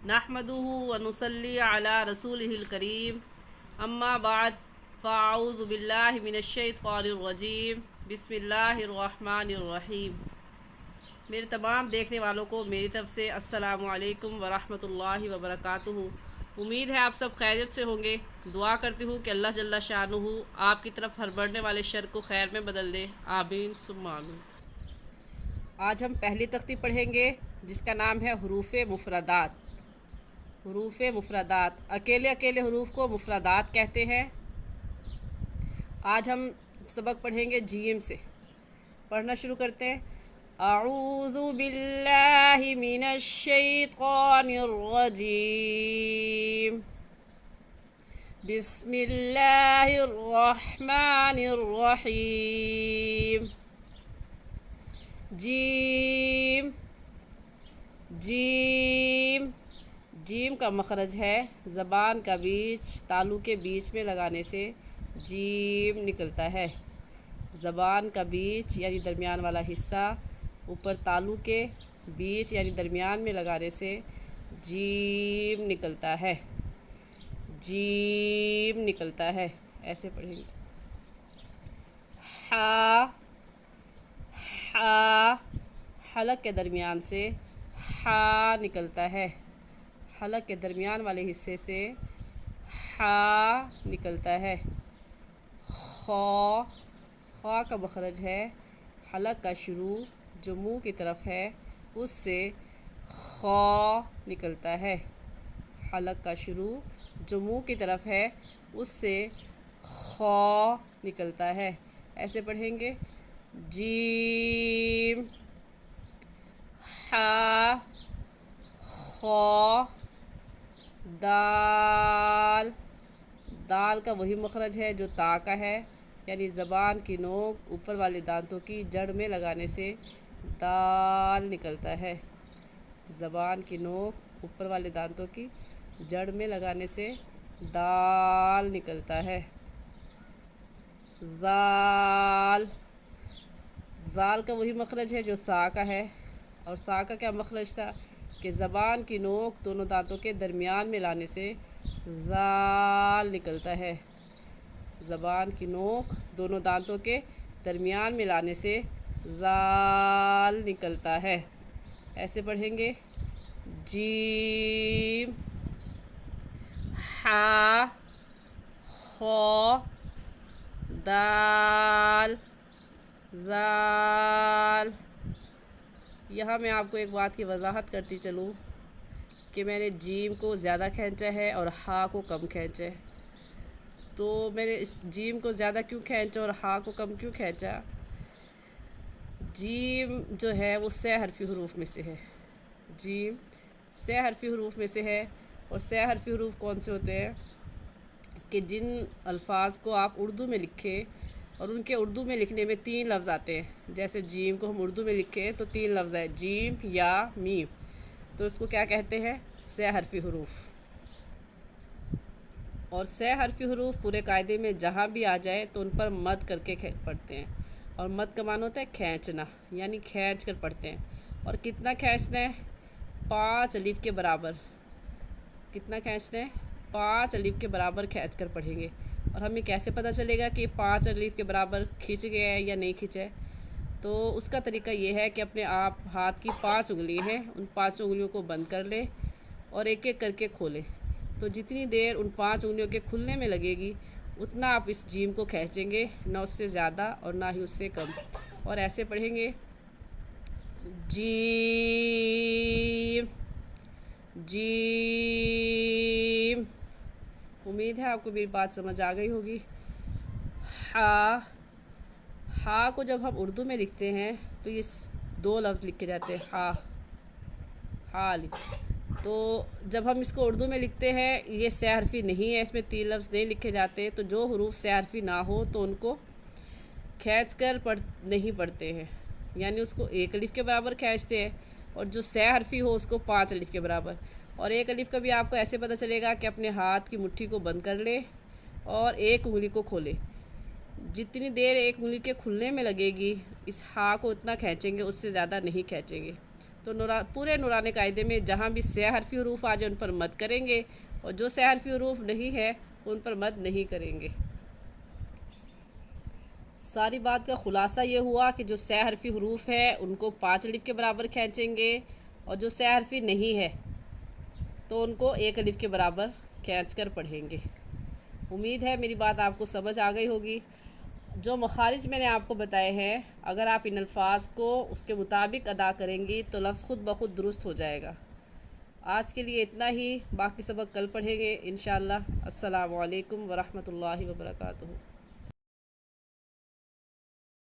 नहमदुहु व नुसल्ली अला रसूलिहिल करीम अम्मा बाद फ़अऊज़ु बिल्लाहि मिनश्शैतानिर रजीम बिस्मिल्लाहिर्रहमानिर्रहीम। मेरे तमाम देखने वालों को मेरी तरफ़ से अस्सलामु अलैकुम व रहमतुल्लाहि व बरकातुहू। उम्मीद है आप सब खैरियत से होंगे। दुआ करती हूँ कि अल्लाह जल्ला शानुहु आपकी तरफ हर बढ़ने वाले शर को खैर में बदल दे। आमीन सुम्मा आमीन। आज हम पहली तख्ती पढ़ेंगे जिसका नाम है हरूफ मुफरदात। हरूफ मुफरदात, अकेले अकेले हरूफ को मुफरदात कहते हैं। आज हम सबक पढ़ेंगे जीम से। पढ़ना शुरू करते हैं। अऊज़ु बिल्लाहि मिनश शैतानिर रजीम बिस्मिल्लाहिर रहमानिर रहीम। जीम जीम जीम का मखरज है ज़बान का बीच तालू के बीच में लगाने से जीम निकलता है। ज़बान का बीच यानी दरमियान वाला हिस्सा ऊपर तालू के बीच यानी दरमियान में लगाने से जीम निकलता है। जीम निकलता है। ऐसे पढ़ेंगे। हा हा हलक के दरमियान से हा निकलता है। हलक के दरमियान वाले हिस्से से हा निकलता है। खा खा का मखरज है हलक का शुरू जो मुंह की तरफ है उससे खा निकलता है। हलक का शुरू जो मुंह की तरफ है उससे खा निकलता है। ऐसे पढ़ेंगे। जीम हा खा दाल दाल का वही मखरज है जो ता का है यानी ज़बान की नोक ऊपर वाले दांतों की जड़ में लगाने से दाल निकलता है। ज़बान की नोक ऊपर वाले दांतों की जड़ में लगाने से दाल निकलता है। ज़ाल ज़ाल का वही मखरज है जो सा का है। और सा का क्या मखरज था कि ज़बान की नोक दोनों दांतों के दरमियान में लाने से ज़ाल निकलता है। ज़बान की नोक दोनों दांतों के दरमियान में लाने से ज़ाल निकलता है। ऐसे पढ़ेंगे। जीम हा खा दाल ज़ाल। यहाँ मैं आपको एक बात की वजाहत करती चलूँ कि मैंने जीम को ज़्यादा खींचा है और हा को कम खींचा है। तो मैंने इस जीम को ज़्यादा क्यों खींचा और हा को कम क्यों खींचा? जीम जो है वो सह हरफी हरूफ में से है। जीम सह हरफी हरूफ में से है। और सह हरफी हरूफ कौन से होते हैं कि जिन अल्फाज को आप उर्दू में लिखें और उनके उर्दू में लिखने में 3 लफ्ज़ आते हैं। जैसे जीम को हम उर्दू में लिखें तो 3 लफ्ज़ है जीम या मीम, तो इसको क्या कहते हैं? सह हरफी हरूफ। और सह हरफी हरूफ पूरे कायदे में जहाँ भी आ जाए तो उन पर मद करके पढ़ते हैं। और मद का मान होता है खींचना, यानी खींच कर पढ़ते हैं। और कितना खींचना है? 5 अलीफ के बराबर। कितना खींचना है? 5 अलीफ के बराबर खींच कर पढ़ेंगे। और हमें कैसे पता चलेगा कि 5 अलीफ के बराबर खींच गया है या नहीं खींचा है? तो उसका तरीका ये है कि अपने आप हाथ की 5 उंगली हैं उन 5 उंगलियों को बंद कर लें और एक एक करके खोलें। तो जितनी देर उन 5 उंगलियों के खुलने में लगेगी उतना आप इस जीम को खींचेंगे, ना उससे ज़्यादा और ना ही उससे कम। और ऐसे पढ़ेंगे। Gym gym. उम्मीद है आपको मेरी बात समझ आ गई होगी। हा हा को जब हम उर्दू में लिखते हैं तो ये 2 लफ्ज़ लिखे जाते हैं। हा लिख। तो जब हम इसको उर्दू में लिखते हैं ये सह हरफी नहीं है, इसमें 3 लफ्ज़ नहीं लिखे जाते। तो जो हरूफ सह हरफी ना हो तो उनको खींच कर नहीं पढ़ते हैं, यानी उसको 1 अलिफ के बराबर खींचते हैं। और जो सह हरफी हो उसको 5 अलिफ के बराबर। और 1 अलिफ का भी आपको ऐसे पता चलेगा कि अपने हाथ की मुट्ठी को बंद कर लें और एक उंगली को खोलें। जितनी देर एक उंगली के खुलने में लगेगी इस हा को उतना खींचेंगे, उससे ज़्यादा नहीं खींचेंगे। तो पूरे नुरानी कायदे में जहाँ भी से हरफी हरूफ आ जाए उन पर मद करेंगे, और जो से हरफी हरूफ नहीं है उन पर मद नहीं करेंगे। सारी बात का ख़ुलासा ये हुआ कि जो से हरफी हरूफ है उनको 5 अलिफ के बराबर खींचेंगे, और जो से हरफी नहीं है तो उनको 1 अलिफ के बराबर खींच कर पढ़ेंगे। उम्मीद है मेरी बात आपको समझ आ गई होगी। जो मखारिज मैंने आपको बताए हैं, अगर आप इन अल्फाज को उसके मुताबिक अदा करेंगी तो लफ्ज़ खुद ब खुद दुरुस्त हो जाएगा। आज के लिए इतना ही, बाकी सबक कल पढ़ेंगे इंशाअल्लाह। अस्सलामु अलैकुम वरहमतुल्लाहि वबरकातुहू।